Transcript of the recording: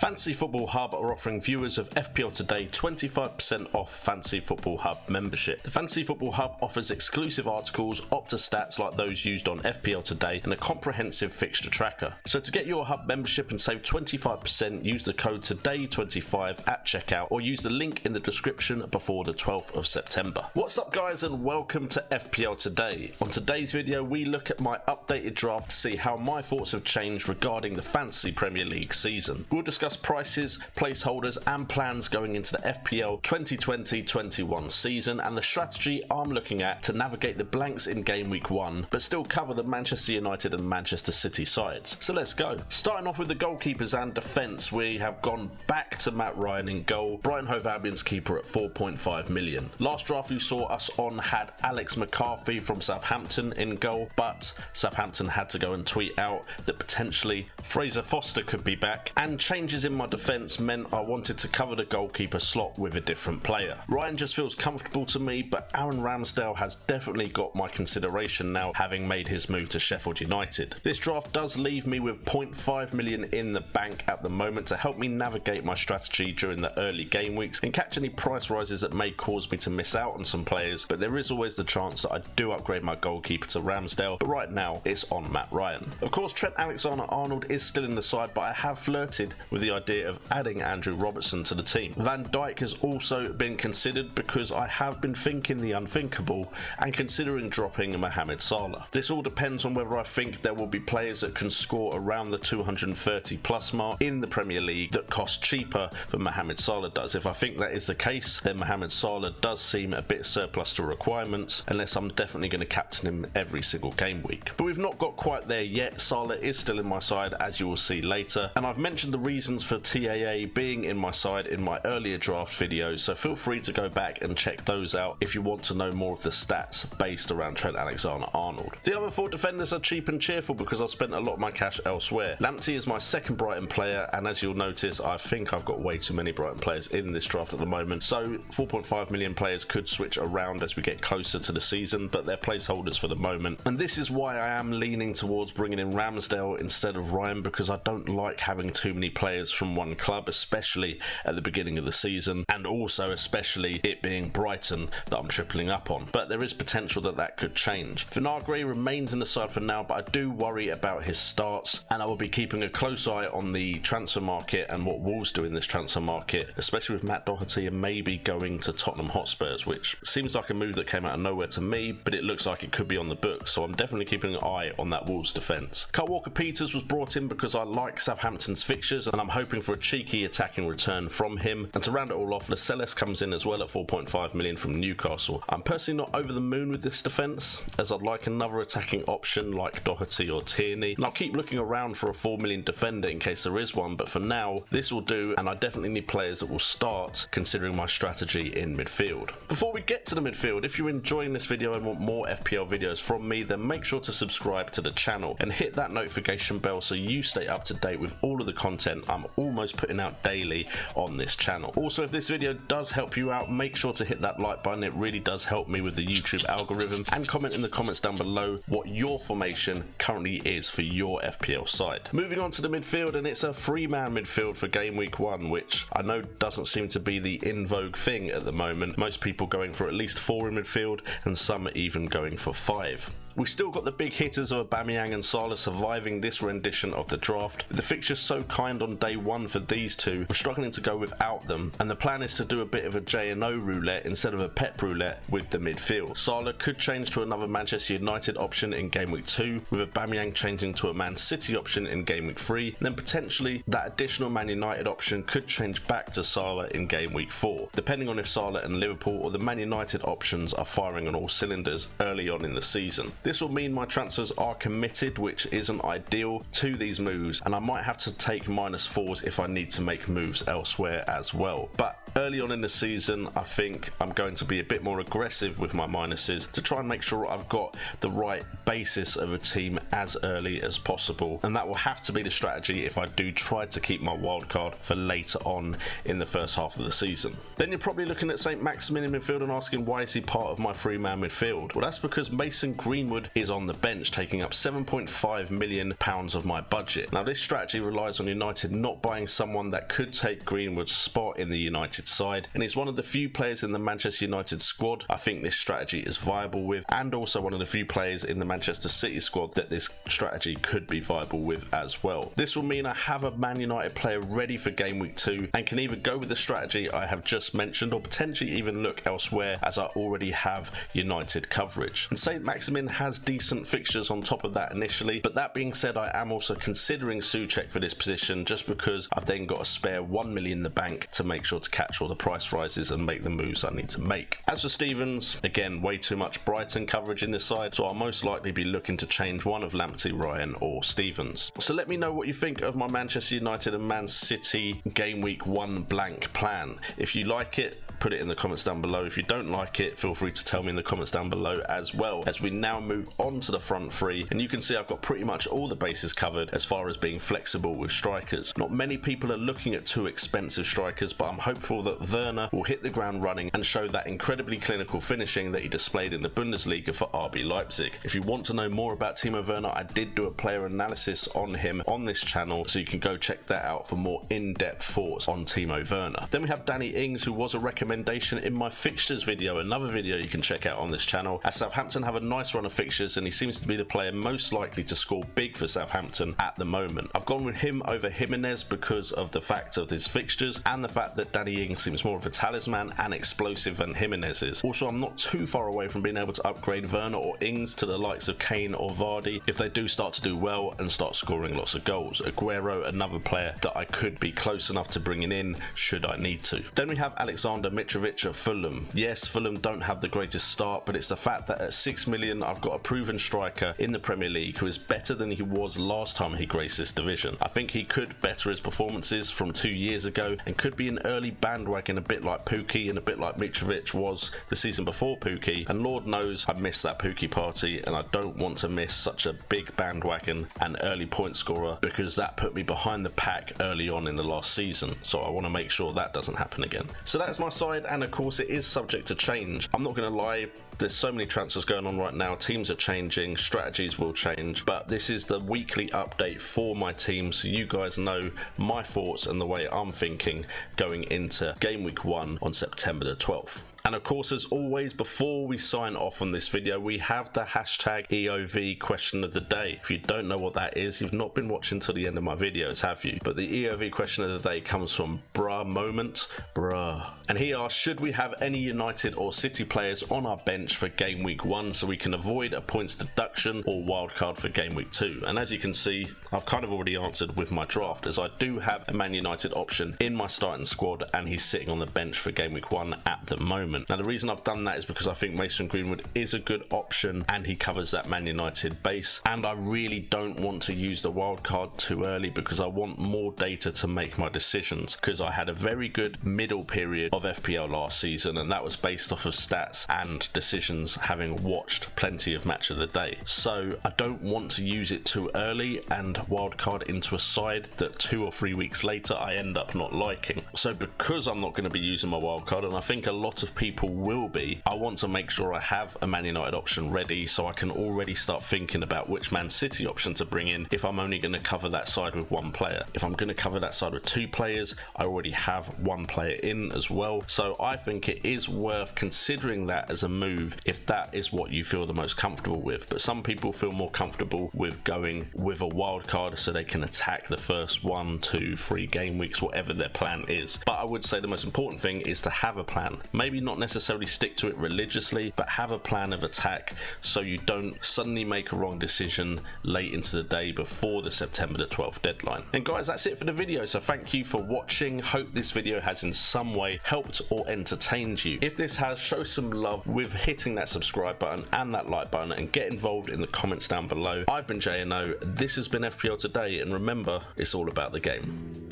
Fantasy Football Hub are offering viewers of FPL Today 25% off Fantasy Football Hub membership. The Fantasy Football Hub offers exclusive articles, Opta stats like those used on FPL Today, and a comprehensive fixture tracker. So to get your Hub membership and save 25%, use the code TODAY25 at checkout or use the link in the description before the 12th of September. What's up guys, and welcome to FPL Today. On today's video we look at my updated draft to see how my thoughts have changed regarding the Fantasy Premier League season. We'll discuss prices, placeholders and plans going into the FPL 2020-21 season and the strategy I'm looking at to navigate the blanks in game week 1 but still cover the Manchester United and Manchester City sides. So let's go. Starting off with the goalkeepers and defence, we have gone back to Matt Ryan in goal, Brighton Hove Albion's keeper at 4.5 million. Last draft you saw us on had Alex McCarthy from Southampton in goal, but Southampton had to go and tweet out that potentially Fraser Foster could be back, and changes in my defence meant I wanted to cover the goalkeeper slot with a different player. Ryan just feels comfortable to me, but Aaron Ramsdale has definitely got my consideration now, having made his move to Sheffield United. This draft does leave me with 0.5 million in the bank at the moment to help me navigate my strategy during the early game weeks and catch any price rises that may cause me to miss out on some players, but there is always the chance that I do upgrade my goalkeeper to Ramsdale, but right now it's on Matt Ryan. Of course Trent Alexander-Arnold is still in the side, but I have flirted with the idea of adding Andrew Robertson to the team. Van Dijk has also been considered because I have been thinking the unthinkable and considering dropping Mohamed Salah. This all depends on whether I think there will be players that can score around the 230 plus mark in the Premier League that cost cheaper than Mohamed Salah does. If I think that is the case, then Mohamed Salah does seem a bit surplus to requirements, unless I'm definitely going to captain him every single game week. But we've not got quite there yet. Salah is still in my side, as you will see later, and I've mentioned the reasons for TAA being in my side in my earlier draft videos, so feel free to go back and check those out if you want to know more of the stats based around Trent Alexander-Arnold. The other four defenders are cheap and cheerful because I've spent a lot of my cash elsewhere. Lamptey is my second Brighton player, and as you'll notice I think I've got way too many Brighton players in this draft at the moment, so 4.5 million players could switch around as we get closer to the season, but they're placeholders for the moment, and this is why I am leaning towards bringing in Ramsdale instead of Ryan, because I don't like having too many players from one club, especially at the beginning of the season, and also especially it being Brighton that I'm tripling up on, but there is potential that that could change. Vinagre remains in the side for now, but I do worry about his starts, and I will be keeping a close eye on the transfer market and what Wolves do in this transfer market, especially with Matt Doherty and maybe going to Tottenham Hotspurs, which seems like a move that came out of nowhere to me, but it looks like it could be on the books, so I'm definitely keeping an eye on that Wolves defence. Kyle Walker-Peters was brought in because I like Southampton's fixtures and I'm hoping for a cheeky attacking return from him, and to round it all off, Lascelles comes in as well at 4.5 million from Newcastle. I'm personally not over the moon with this defence, as I'd like another attacking option like Doherty or Tierney, and I'll keep looking around for a 4 million defender in case there is one, but for now this will do, and I definitely need players that will start considering my strategy in midfield. Before we get to the midfield, if you're enjoying this video and want more FPL videos from me, then make sure to subscribe to the channel and hit that notification bell so you stay up to date with all of the content I'm almost putting out daily on this channel. Also, if this video does help you out, make sure to hit that like button. It really does help me with the YouTube algorithm, and comment in the comments down below what your formation currently is for your FPL side. Moving on to the midfield, and it's a 3-man midfield for game week 1, which I know doesn't seem to be the in vogue thing at the moment. Most people going for at least 4 in midfield, and some are even going for 5. We've still got the big hitters of Aubameyang and Salah surviving this rendition of the draft. The fixture's so kind on day 1 for these two, I'm struggling to go without them, and the plan is to do a bit of a JNO roulette instead of a Pep roulette with the midfield. Salah could change to another Manchester United option in game week 2, with Aubameyang changing to a Man City option in game week 3, and then potentially that additional Man United option could change back to Salah in game week 4, depending on if Salah and Liverpool or the Man United options are firing on all cylinders early on in the season. This will mean my transfers are committed, which isn't ideal to these moves, and I might have to take -4s if I need to make moves elsewhere as well. But early on in the season, I think I'm going to be a bit more aggressive with my minuses to try and make sure I've got the right basis of a team as early as possible, and that will have to be the strategy if I do try to keep my wildcard for later on in the first half of the season. Then you're probably looking at St. Maximin in midfield and asking, why is he part of my 3-man midfield? Well, that's because Mason Greenwood Greenwood is on the bench, taking up £7.5 million of my budget. Now this strategy relies on United not buying someone that could take Greenwood's spot in the United side, and is one of the few players in the Manchester United squad I think this strategy is viable with, and also one of the few players in the Manchester City squad that this strategy could be viable with as well. This will mean I have a Man United player ready for game week 2 and can either go with the strategy I have just mentioned or potentially even look elsewhere, as I already have United coverage. And St Maximin has decent fixtures on top of that initially, but that being said, I am also considering Souček for this position just because I've then got a spare 1 million in the bank to make sure to catch all the price rises and make the moves I need to make. As for Stevens, again, way too much Brighton coverage in this side, so I'll most likely be looking to change one of Lamptey, Ryan or Stevens. So let me know what you think of my Manchester United and Man City game week 1 blank plan. If you like it, put it in the comments down below. If you don't like it, feel free to tell me in the comments down below as well, as we now move on to the front three. And you can see I've got pretty much all the bases covered as far as being flexible with strikers. Not many people are looking at too expensive strikers, but I'm hopeful that Werner will hit the ground running and show that incredibly clinical finishing that he displayed in the Bundesliga for RB Leipzig. If you want to know more about Timo Werner, I did do a player analysis on him on this channel, so you can go check that out for more in-depth thoughts on Timo Werner. Then we have Danny Ings, who was a recommendation in my fixtures video, another video you can check out on this channel, as Southampton have a nice run of fixtures and he seems to be the player most likely to score big for Southampton at the moment. I've gone with him over Jimenez because of the fact of his fixtures and the fact that Danny Ings seems more of a talisman and explosive than Jimenez is. Also, I'm not too far away from being able to upgrade Werner or Ings to the likes of Kane or Vardy if they do start to do well and start scoring lots of goals. Aguero, another player that I could be close enough to bringing in should I need to. Then we have Alexander Mitrovic at Fulham. Yes, Fulham don't have the greatest start, but it's the fact that at 6 million I've got a proven striker in the Premier League who is better than he was last time he graced this division. I think he could better his performances from 2 years ago and could be an early bandwagon, a bit like Pukki and a bit like Mitrovic was the season before Pukki, and Lord knows I missed that Pukki party and I don't want to miss such a big bandwagon and early point scorer, because that put me behind the pack early on in the last season, so I want to make sure that doesn't happen again. So that's my side, and of course it is subject to change. I'm not going to lie, there's so many transfers going on right now, teams are changing, strategies will change, but this is the weekly update for my team, so you guys know my thoughts and the way I'm thinking going into game week 1 on September the 12th. And of course, as always, before we sign off on this video, we have the hashtag EOV Question of the Day. If you don't know what that is, you've not been watching till the end of my videos, have you? But the EOV Question of the Day comes from Bruhmoments, and he asks, should we have any United or City players on our bench for game week 1 so we can avoid a points deduction or wildcard for game week 2? And as you can see, I've kind of already answered with my draft, as I do have a Man United option in my starting squad and he's sitting on the bench for game week 1 at the moment. Now the reason I've done that is because I think Mason Greenwood is a good option and he covers that Man United base, and I really don't want to use the wildcard too early because I want more data to make my decisions, because I had a very good middle period of FPL last season and that was based off of stats and decisions, having watched plenty of Match of the Day. So I don't want to use it too early and wildcard into a side that 2 or 3 weeks later I end up not liking. So because I'm not going to be using my wildcard, and I think a lot of people will be, I want to make sure I have a Man United option ready so I can already start thinking about which Man City option to bring in if I'm only going to cover that side with 1 player. If I'm going to cover that side with 2 players, I already have 1 player in as well. So I think it is worth considering that as a move if that is what you feel the most comfortable with. But some people feel more comfortable with going with a wild card so they can attack the first 1, 2, 3 game weeks, whatever their plan is. But I would say the most important thing is to have a plan. Maybe not necessarily stick to it religiously, but have a plan of attack so you don't suddenly make a wrong decision late into the day before the September the 12th deadline. And guys, that's it for the video, so thank you for watching. Hope this video has in some way helped or entertained you. If this has, show some love with hitting that subscribe button and that like button, and get involved in the comments down below. I've been JNO, this has been FPL Today, and remember, it's all about the game.